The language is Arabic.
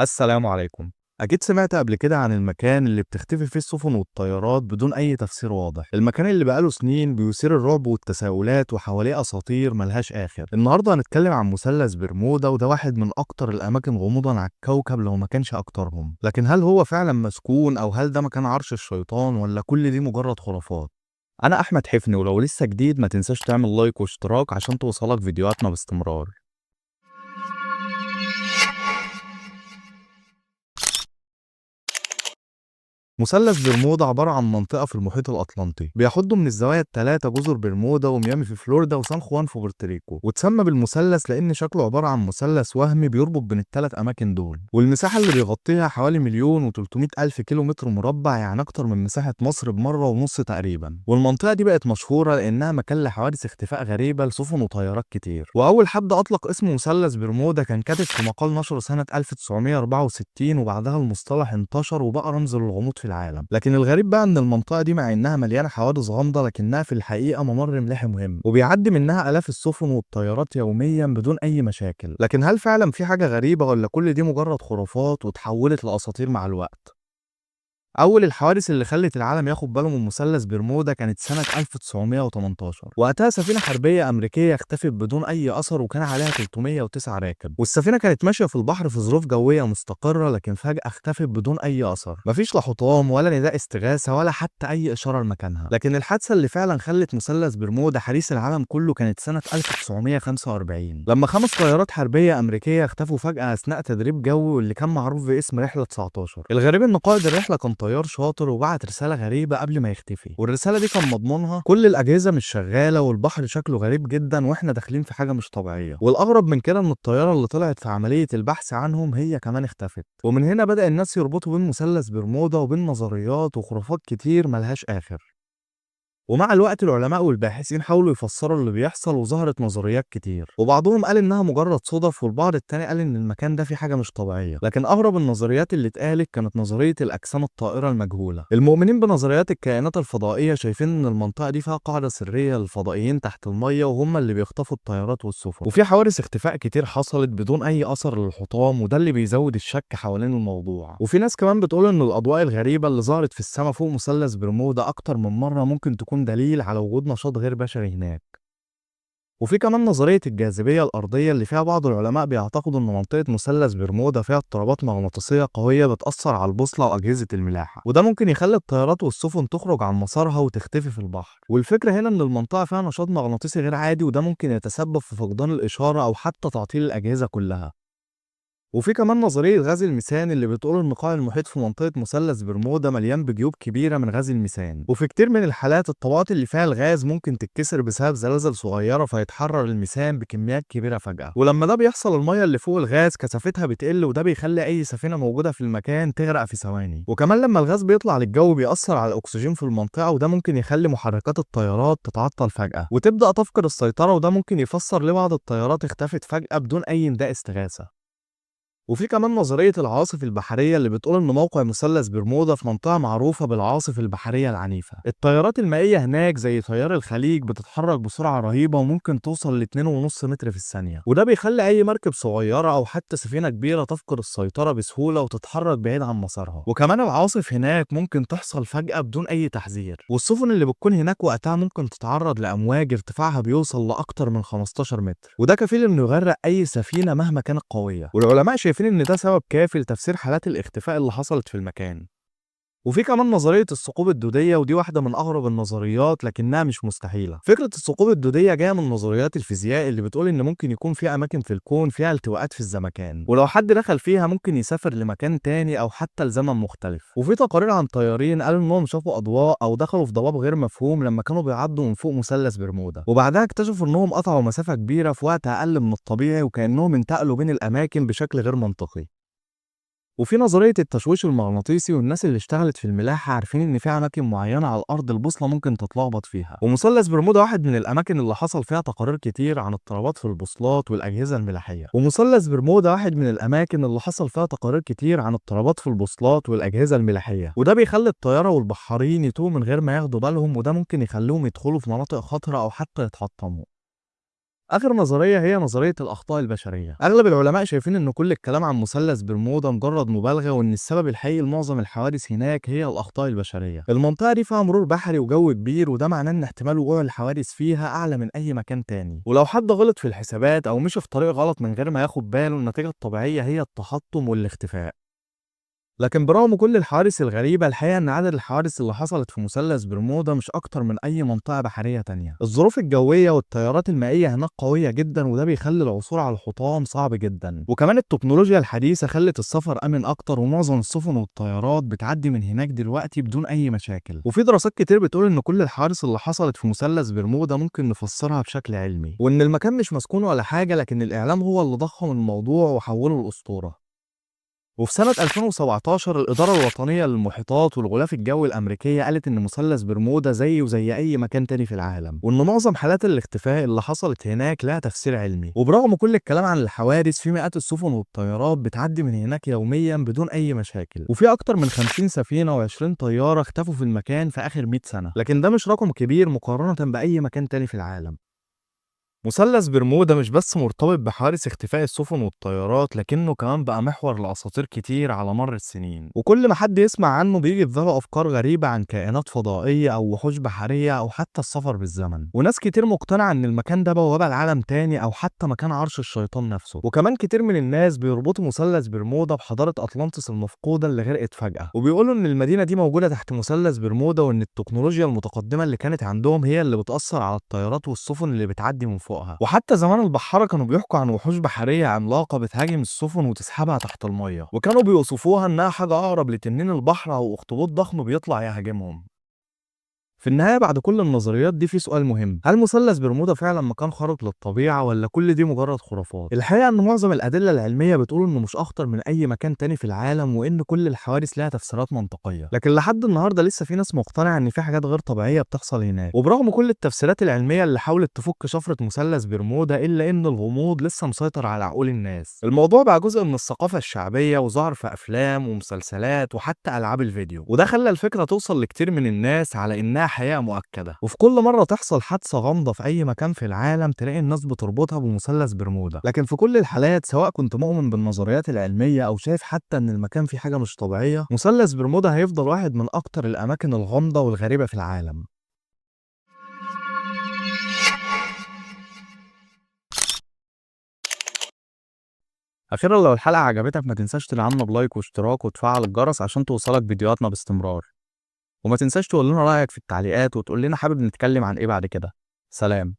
السلام عليكم. أكيد سمعت قبل كده عن المكان اللي بتختفي فيه السفن والطيارات بدون أي تفسير واضح، المكان اللي بقاله سنين بيثير الرعب والتساؤلات وحواليه أساطير ملهاش آخر. النهارده هنتكلم عن مثلث برمودا، وده واحد من أكتر الأماكن غموضًا على الكوكب لو ما كانش أكترهم. لكن هل هو فعلًا مسكون، أو هل ده مكان عرش الشيطان، ولا كل دي مجرد خرافات؟ أنا أحمد حفني، ولو لسه جديد ما تنساش تعمل لايك واشتراك عشان توصلك فيديوهاتنا باستمرار. مثلث برمودا عبارة عن منطقة في المحيط الأطلنطي بيحده من الزوايا الثلاثة جزر برمودا وميامي في فلوريدا وسان خوان في بورتوريكو، واتسمى بالمثلث لأن شكله عبارة عن مثلث وهمي بيربط بين الثلاث أماكن دول، والمساحة اللي بيغطيها حوالي 1,300,000 ألف كيلو متر مربع، يعني أكتر من مساحة مصر بمرة ونص تقريبا. والمنطقة دي بقت مشهورة لأنها مكان لحوادث اختفاء غريبة لسفن وطيارات كتير، وأول حد أطلق اسم مثلث برمودا كان كاتب في مقال نشره سنة 1964، وبعدها المصطلح انتشر وبقى رمز للغموض في العالم. لكن الغريب بقى ان المنطقه دي مع انها مليانه حوادث غامضه، لكنها في الحقيقه ممر ملاحي مهم وبيعدي منها الاف السفن والطيارات يوميا بدون اي مشاكل. لكن هل فعلا في حاجه غريبه، ولا كل دي مجرد خرافات وتحولت لاساطير مع الوقت؟ أول الحوادث اللي خلت العالم ياخد باله من مثلث برمودا كانت سنة 1918، وقتها سفينة حربية أمريكية اختفت بدون أي أثر وكان عليها 309 راكب، والسفينة كانت ماشية في البحر في ظروف جوية مستقرة، لكن فجأة اختفت بدون أي أثر، مفيش لا حطام ولا نداء استغاثة ولا حتى أي إشارة لمكانها. لكن الحادثة اللي فعلا خلت مثلث برمودا حديث العالم كله كانت سنة 1945، لما 5 طيارات حربية أمريكية اختفوا فجأة أثناء تدريب جوي واللي كان معروف باسم رحلة 19. الغريب إن قائد الرحلة كان طيار شاطر وبعت رسالة غريبة قبل ما يختفي، والرسالة دي كان مضمونها كل الأجهزة مش شغالة والبحر شكله غريب جدا واحنا داخلين في حاجة مش طبيعية. والأغرب من كده إن الطيارة اللي طلعت في عملية البحث عنهم هي كمان اختفت. ومن هنا بدأ الناس يربطوا بين مثلث برمودا وبين نظريات وخرافات كتير ملهاش آخر. ومع الوقت العلماء والباحثين حاولوا يفسروا اللي بيحصل، وظهرت نظريات كتير، وبعضهم قال انها مجرد صدف، والبعض التاني قال ان المكان ده فيه حاجه مش طبيعيه. لكن اغرب النظريات اللي اتقالت كانت نظريه الاجسام الطائره المجهوله. المؤمنين بنظريات الكائنات الفضائيه شايفين ان المنطقه دي فيها قاعده سريه للفضائيين تحت الميه، وهم اللي بيخطفوا الطيارات والسفن، وفي حوادث اختفاء كتير حصلت بدون اي اثر للحطام، وده اللي بيزود الشك حوالين الموضوع. وفي ناس كمان بتقول ان الاضواء الغريبه اللي ظهرت في السماء فوق مثلث برمودا اكتر من مره ممكن تكون دليل على وجود نشاط غير بشري هناك. وفي كمان نظرية الجاذبية الأرضية اللي فيها بعض العلماء بيعتقدوا إن منطقة مثلث برمودا فيها اضطرابات مغناطيسية قوية بتأثر على البوصلة وأجهزة الملاحة، وده ممكن يخلي الطيارات والسفن تخرج عن مسارها وتختفي في البحر. والفكرة هنا إن المنطقة فيها نشاط مغناطيسي غير عادي، وده ممكن يتسبب في فقدان الإشارة أو حتى تعطيل الأجهزة كلها. وفي كمان نظرية غاز الميثان اللي بتقول إن قاع المحيط في منطقة مثلث برمودا مليان بجيوب كبيرة من غاز الميثان، وفي كتير من الحالات الطبقات اللي فيها الغاز ممكن تتكسر بسبب زلازل صغيرة فيتحرر الميثان بكميات كبيرة فجأة، ولما ده بيحصل المية اللي فوق الغاز كثافتها بتقل، وده بيخلي أي سفينة موجودة في المكان تغرق في ثواني. وكمان لما الغاز بيطلع للجو بيأثر على الأكسجين في المنطقة، وده ممكن يخلي محركات الطيارات تتعطل فجأة وتبدأ تفقد السيطرة، وده ممكن يفسر ليه بعض الطيارات اختفت فجأة بدون أي نداء استغاثة. وفي كمان نظرية العواصف البحرية اللي بتقول إن موقع مثلث برمودا في منطقة معروفة بالعاصف البحرية العنيفة. التيارات المائية هناك زي تيار الخليج بتتحرك بسرعة رهيبة وممكن توصل ل 2.5 متر في الثانية، وده بيخلي أي مركب صغيرة أو حتى سفينة كبيرة تفقد السيطرة بسهولة وتتحرك بعيد عن مسارها. وكمان العاصف هناك ممكن تحصل فجأة بدون أي تحذير، والسفن اللي بتكون هناك وقتها ممكن تتعرض لأمواج ارتفاعها بيوصل لأكتر من 15 متر، وده كفيل إنه يغرق أي سفينة مهما كانت قوية. والعلماء شايفين إن ده سبب كافي لتفسير حالات الاختفاء اللي حصلت في المكان. وفي كمان نظرية الثقوب الدودية، ودي واحدة من أغرب النظريات لكنها مش مستحيلة. فكرة الثقوب الدودية جاية من نظريات الفيزياء اللي بتقول إن ممكن يكون في أماكن في الكون فيها التواءات في الزمكان، ولو حد دخل فيها ممكن يسافر لمكان تاني أو حتى لزمن مختلف. وفي تقارير عن طيارين قالوا إنهم شافوا أضواء أو دخلوا في ضباب غير مفهوم لما كانوا بيعدوا من فوق مثلث برمودا، وبعدها اكتشفوا إنهم قطعوا مسافة كبيرة في وقت أقل من الطبيعي، وكأنهم انتقلوا بين الأماكن بشكل غير منطقي. وفي نظرية التشويش المغناطيسي، والناس اللي اشتغلت في الملاحة عارفين إن في أماكن معينة على الأرض البوصلة ممكن تتلخبط فيها، ومثلث برمودا واحد من الأماكن اللي حصل فيها تقارير كتير عن اضطرابات في البوصلات والأجهزة الملاحية. ومثلث برمودا واحد من الأماكن اللي حصل فيها تقارير كتير عن اضطرابات في البوصلات والأجهزة الملاحية، وده بيخلي الطيارة والبحارين يتوه من غير ما ياخدوا بالهم، وده ممكن يخليهم يدخلوا في مناطق خطرة أو حتى يتحطموا. آخر نظرية هي نظرية الأخطاء البشرية. أغلب العلماء شايفين إن كل الكلام عن مثلث برمودا مجرد مبالغة، وإن السبب الحقيقي لمعظم الحوادث هناك هي الأخطاء البشرية. المنطقة دي فيها مرور بحري وجو كبير، وده معناه إن احتمال وقوع الحوادث فيها أعلى من أي مكان تاني. ولو حد غلط في الحسابات أو مشي في طريق غلط من غير ما ياخد باله، النتيجة الطبيعية هي التحطم والاختفاء. لكن برغم كل الحوادث الغريبة، الحقيقة إن عدد الحوادث اللي حصلت في مثلث برمودا مش أكتر من أي منطقة بحرية تانية. الظروف الجوية والتيارات المائية هناك قوية جدا، وده بيخلي العثور على الحطام صعب جدا. وكمان التكنولوجيا الحديثة خلت السفر آمن أكتر، ومعظم السفن والطيارات بتعدي من هناك دلوقتي بدون أي مشاكل. وفي دراسات كتير بتقول إن كل الحوادث اللي حصلت في مثلث برمودا ممكن نفسرها بشكل علمي، وإن المكان مش مسكون ولا حاجة، لكن الإعلام هو اللي ضخم الموضوع وحوله لأسطورة. وفي سنة 2017 الإدارة الوطنية للمحيطات والغلاف الجوي الأمريكية قالت إن مثلث برمودا زيه وزي أي مكان تاني في العالم، وإن معظم حالات الاختفاء اللي حصلت هناك لها تفسير علمي. وبرغم كل الكلام عن الحوادث، في مئات السفن والطيارات بتعدي من هناك يوميا بدون أي مشاكل، وفي أكتر من 50 سفينة و20 طيارة اختفوا في المكان في آخر 100 سنة، لكن ده مش رقم كبير مقارنة بأي مكان تاني في العالم. مثلث برمودا مش بس مرتبط بحوادث اختفاء السفن والطيارات، لكنه كمان بقى محور لأساطير كتير على مر السنين. وكل ما حد يسمع عنه بيجي في باله أفكار غريبة عن كائنات فضائية أو وحوش بحرية أو حتى السفر بالزمن. وناس كتير مقتنعة إن المكان ده بوابة لعالم تاني أو حتى مكان عرش الشيطان نفسه. وكمان كتير من الناس بيربطوا مثلث برمودا بحضارة أطلانتس المفقودة اللي غرقت فجأة، وبيقولوا إن المدينة دي موجودة تحت مثلث برمودا، وإن التكنولوجيا المتقدمة اللي كانت عندهم هي اللي بتأثر على الطيارات والسفن اللي بتعدي من فوقها. وحتى زمان البحارة كانوا بيحكوا عن وحوش بحرية عملاقة بتهاجم السفن وتسحبها تحت المية، وكانوا بيوصفوها إنها حاجة أقرب لتنين البحر أو أخطبوط ضخم بيطلع يهاجمهم. في النهاية بعد كل النظريات دي في سؤال مهم: هل مثلث برمودا فعلا مكان خارق للطبيعة ولا كل دي مجرد خرافات؟ الحقيقة ان معظم الأدلة العلمية بتقول انه مش أخطر من أي مكان تاني في العالم، وان كل الحوادث لها تفسيرات منطقية، لكن لحد النهاردة لسه في ناس مقتنعة ان في حاجات غير طبيعية بتحصل هناك. وبرغم كل التفسيرات العلمية اللي حاولت تفك شفرة مثلث برمودا، إلا ان الغموض لسه مسيطر على عقول الناس. الموضوع بقى جزء من الثقافة الشعبية وظهر في أفلام ومسلسلات وحتى ألعاب الفيديو، وده خلى الفكرة توصل لكتير من الناس على انها حقيقة مؤكدة. وفي كل مرة تحصل حادثة غامضة في أي مكان في العالم تلاقي الناس بتربطها بمثلث برمودا. لكن في كل الحالات، سواء كنت مؤمن بالنظريات العلمية أو شايف حتى إن المكان فيه حاجة مش طبيعية، مثلث برمودا هيفضل واحد من أكتر الأماكن الغامضة والغريبة في العالم. أخيرا لو الحلقة عجبتك ما تنساش تدعمنا بلايك واشتراك وتفعل الجرس عشان توصلك فيديوهاتنا باستمرار. وما تنساش تقول لنا رأيك في التعليقات وتقول لنا حابب نتكلم عن إيه بعد كده. سلام.